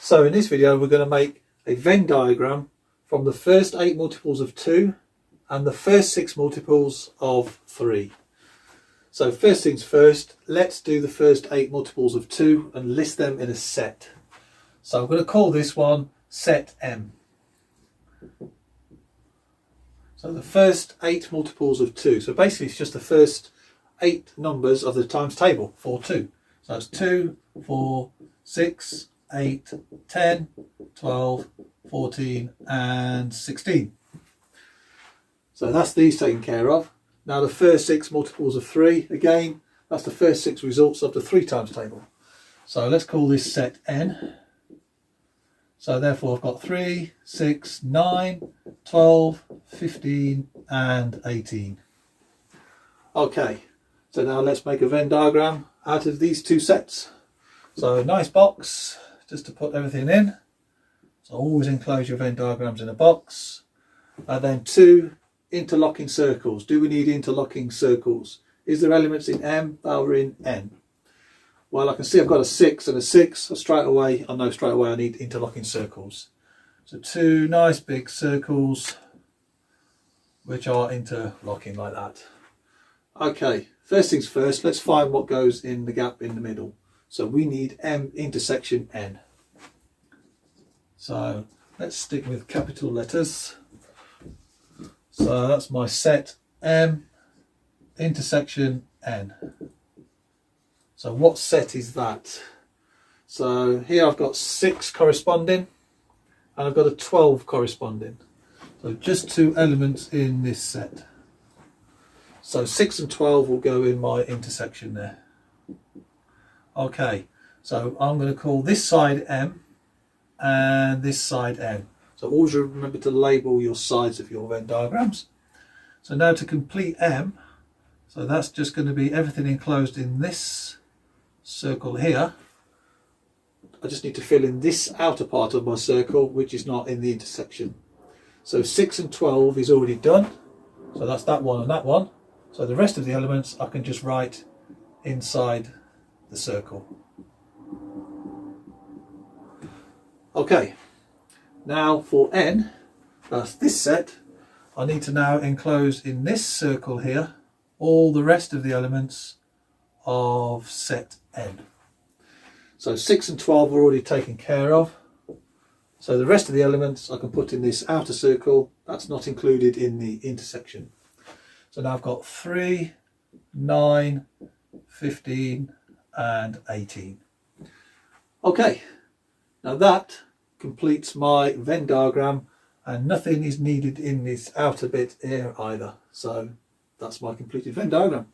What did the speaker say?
So in this video we're going to make a Venn diagram from the first 8 multiples of 2 and the first 6 multiples of 3. So first things first, let's do the first 8 multiples of 2 and list them in a set. So I'm going to call this one set M. So the first 8 multiples of 2. So basically it's just the first 8 numbers of the times table for 2. So that's 2, 4, 6, 8, 10, 12, 14 and 16. So that's these taken care of. Now the first 6 multiples of 3, again, that's the first 6 results of the 3 times table. So let's call this set N. So therefore I've got 3, 6, 9, 12, 15 and 18. Okay, so now let's make a Venn diagram out of these 2 sets. So a nice box just to put everything in. So always enclose your Venn diagrams in a box. And then 2 interlocking circles. Do we need interlocking circles? Is there elements in M that are in N? Well, I can see I've got a 6 and a 6. So I know straight away I need interlocking circles. So 2 nice big circles which are interlocking like that. Okay, first things first, let's find what goes in the gap in the middle. So we need M intersection N. So let's stick with capital letters. So that's my set M intersection N. So what set is that? So here I've got 6 corresponding and I've got a 12 corresponding. So just 2 elements in this set. So 6 and 12 will go in my intersection there. Okay, so I'm going to call this side M and this side N. So always remember to label your sides of your Venn diagrams. So now to complete M, so that's just going to be everything enclosed in this circle here. I just need to fill in this outer part of my circle which is not in the intersection. So 6 and 12 is already done. So that's that one and that one. So the rest of the elements I can just write inside the circle. Okay, now for N, that's this set, I need to now enclose in this circle here all the rest of the elements of set N. So 6 and 12 are already taken care of. So the rest of the elements I can put in this outer circle, that's not included in the intersection. So now I've got 3, 9, 15 and 18. Okay, now that completes my Venn diagram and nothing is needed in this outer bit here either. So that's my completed Venn diagram.